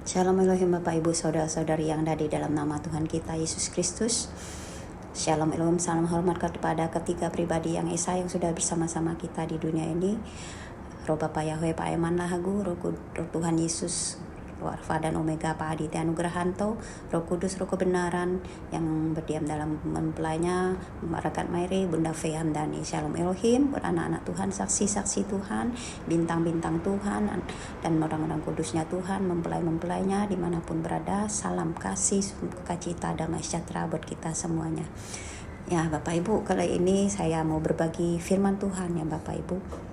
Shalom Elohim Bapak Ibu Saudara-saudari yang ada di dalam nama Tuhan kita Yesus Kristus. Shalom Elohim, salam hormat kepada ketiga pribadi yang esa yang sudah bersama-sama kita di dunia ini. Roh Bapak Yahweh, Pak Eman Lahagu, Roh Tuhan Yesus, Roh Alfa dan Omega, Pak Aditya Nugrahanto, Roh Kudus, Roh Kebenaran yang berdiam dalam mempelainya, Marakat Mairi, Bunda Fe Hamdani. Shalom Elohim, buat anak-anak Tuhan, saksi-saksi Tuhan, bintang-bintang Tuhan, dan orang-orang kudusnya Tuhan, mempelai-mempelainya dimanapun berada. Salam kasih, sukacita, damai sejahtera buat kita semuanya. Ya Bapak Ibu, kali ini saya mau berbagi firman Tuhan ya Bapak Ibu,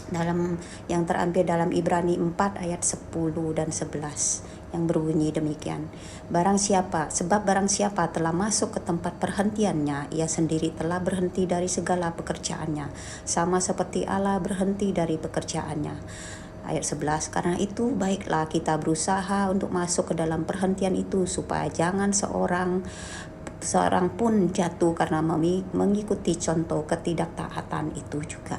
dalam yang terambil dalam Ibrani 4 ayat 10 dan 11 yang berbunyi demikian. Sebab barang siapa telah masuk ke tempat perhentiannya, ia sendiri telah berhenti dari segala pekerjaannya, sama seperti Allah berhenti dari pekerjaannya. Ayat 11, karena itu baiklah kita berusaha untuk masuk ke dalam perhentian itu, supaya jangan seorang pun jatuh karena mengikuti contoh ketidaktaatan itu juga.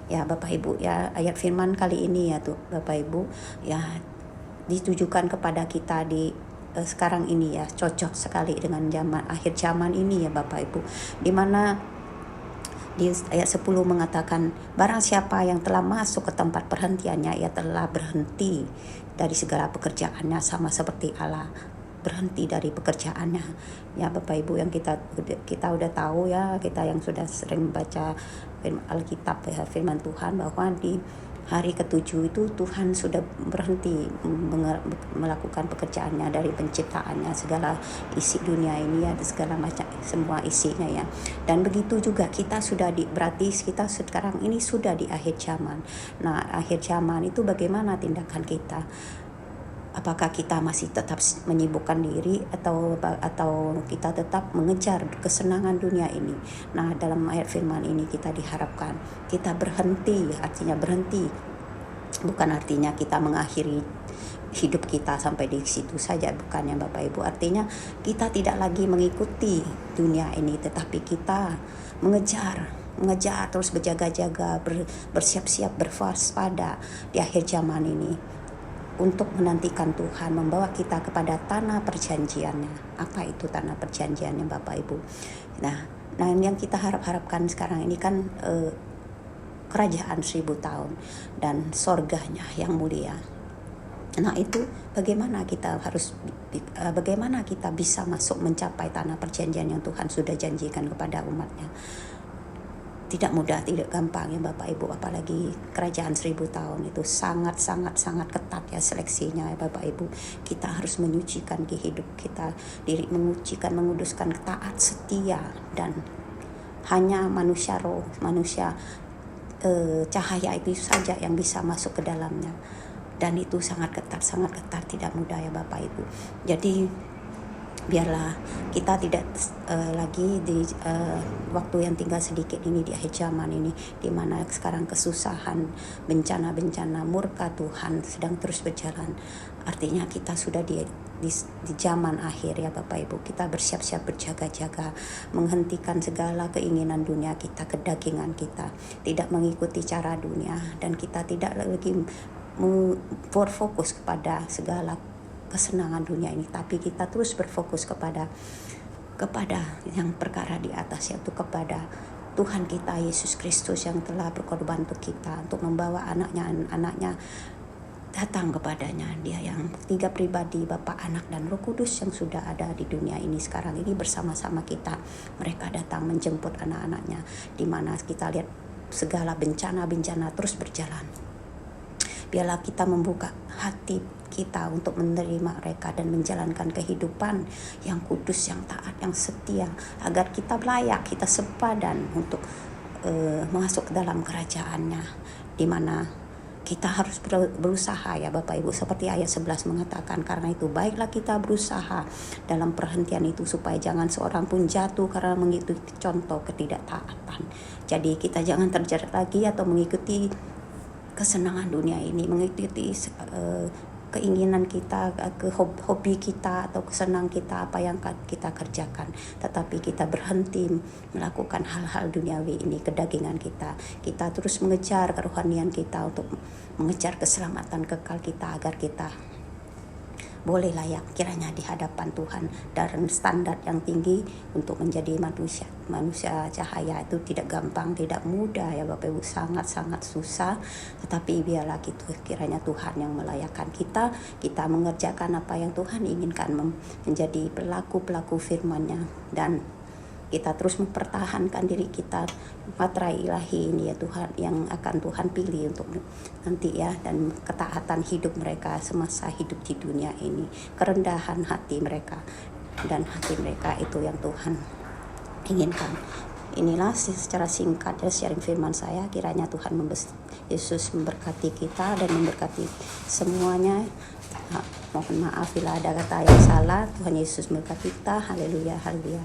Ya Bapak Ibu, ya ayat firman kali ini ya tuh Bapak Ibu ya ditujukan kepada kita di sekarang ini ya, cocok sekali dengan akhir zaman ini ya Bapak Ibu, di mana di ayat 10 mengatakan, barang siapa yang telah masuk ke tempat perhentiannya, ia telah berhenti dari segala pekerjaannya, sama seperti Allah berhenti dari pekerjaannya. Ya Bapak Ibu, yang kita udah tahu ya, kita yang sudah sering baca Alkitab ya, firman Tuhan, bahwa di hari ke-7 itu Tuhan sudah berhenti melakukan pekerjaannya dari penciptaannya, segala isi dunia ini ya, segala macam semua isinya ya. Dan begitu juga kita sudah berarti kita sekarang ini sudah di akhir zaman. Nah, akhir zaman itu bagaimana tindakan kita? Apakah kita masih tetap menyibukkan diri atau kita tetap mengejar kesenangan dunia ini? Nah, dalam ayat firman ini kita diharapkan kita berhenti, artinya berhenti bukan artinya kita mengakhiri hidup kita sampai di situ saja, bukannya Bapak Ibu. Artinya kita tidak lagi mengikuti dunia ini, tetapi kita mengejar terus, berjaga-jaga, bersiap-siap, berwaspada di akhir zaman ini, untuk menantikan Tuhan membawa kita kepada tanah perjanjiannya. Apa itu tanah perjanjiannya Bapak Ibu? Nah yang kita harapkan sekarang ini kan kerajaan 1000 tahun dan sorganya yang mulia. Nah itu bagaimana kita bisa masuk mencapai tanah perjanjian yang Tuhan sudah janjikan kepada umatnya. Tidak mudah, tidak gampang ya Bapak Ibu, apalagi kerajaan 1000 tahun itu sangat ketat ya seleksinya ya Bapak Ibu. Kita harus menyucikan hidup kita, menguduskan, taat, setia, dan hanya manusia roh, manusia cahaya itu saja yang bisa masuk ke dalamnya. Dan itu sangat ketat, tidak mudah ya Bapak Ibu. Jadi biarlah kita tidak lagi di waktu yang tinggal sedikit ini di akhir zaman ini, di mana sekarang kesusahan, bencana murka Tuhan sedang terus berjalan. Artinya kita sudah di zaman akhir ya Bapak Ibu. Kita bersiap-siap, berjaga-jaga, menghentikan segala keinginan dunia kita, kedagingan kita, tidak mengikuti cara dunia, dan kita tidak lagi berfokus kepada segala kesenangan dunia ini, tapi kita terus berfokus kepada yang perkara di atas, yaitu kepada Tuhan kita Yesus Kristus yang telah berkorban untuk kita, untuk membawa anaknya datang kepadanya. Dia yang 3 pribadi, Bapa, Anak, dan Roh Kudus yang sudah ada di dunia ini sekarang ini bersama-sama kita. Mereka datang menjemput anak-anaknya, di mana kita lihat segala bencana terus berjalan. Biarlah kita membuka hati kita untuk menerima mereka dan menjalankan kehidupan yang kudus, yang taat, yang setia, agar kita layak, kita sepadan untuk masuk ke dalam kerajaannya, di mana kita harus berusaha ya Bapak Ibu, seperti ayat 11 mengatakan, karena itu baiklah kita berusaha dalam perhentian itu, supaya jangan seorang pun jatuh karena mengikuti contoh ketidaktaatan. Jadi kita jangan terjerat lagi atau mengikuti kesenangan dunia ini, mengikuti keinginan kita, ke hobi kita atau kesenang kita, apa yang kita kerjakan, tetapi kita berhenti melakukan hal-hal duniawi ini, kedagingan kita terus mengejar kerohanian kita, untuk mengejar keselamatan kekal kita, agar kita boleh layak kiranya di hadapan Tuhan, dan standar yang tinggi untuk menjadi manusia cahaya itu tidak gampang, tidak mudah ya Bapak Ibu, sangat-sangat susah. Tetapi biarlah gitu, kiranya Tuhan yang melayakkan kita mengerjakan apa yang Tuhan inginkan, menjadi pelaku firman-Nya, dan kita terus mempertahankan diri kita, materai ilahi ini ya Tuhan, yang akan Tuhan pilih untuk nanti ya, dan ketaatan hidup mereka semasa hidup di dunia ini, kerendahan hati mereka, dan hati mereka itu yang Tuhan inginkan. Inilah secara singkat ya sharing firman saya. Kiranya Tuhan Yesus memberkati kita dan memberkati semuanya. Mohon maaf bila ada kata yang salah. Tuhan Yesus memberkati kita. Haleluya, haleluya.